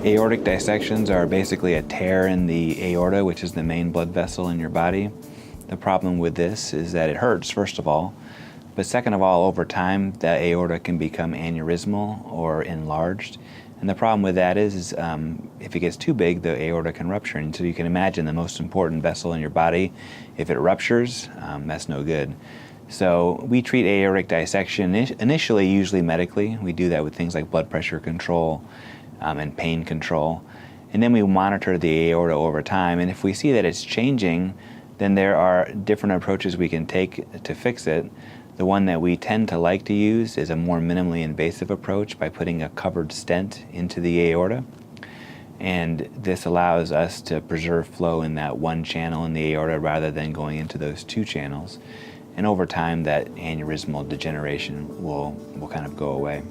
Aortic dissections are basically a tear in the aorta, which is the main blood vessel in your body. The problem with this is that it hurts, first of all, but second of all, over time, the aorta can become aneurysmal or enlarged. And the problem with that is if it gets too big, the aorta can rupture. And so you can imagine the most important vessel in your body, if it ruptures, that's no good. So we treat aortic dissection initially, usually medically. We do that with things like blood pressure control and pain control. And then we monitor the aorta over time. And if we see that it's changing, then there are different approaches we can take to fix it. The one that we tend to like to use is a more minimally invasive approach by putting a covered stent into the aorta. And this allows us to preserve flow in that one channel in the aorta rather than going into those two channels. And over time, that aneurysmal degeneration will kind of go away.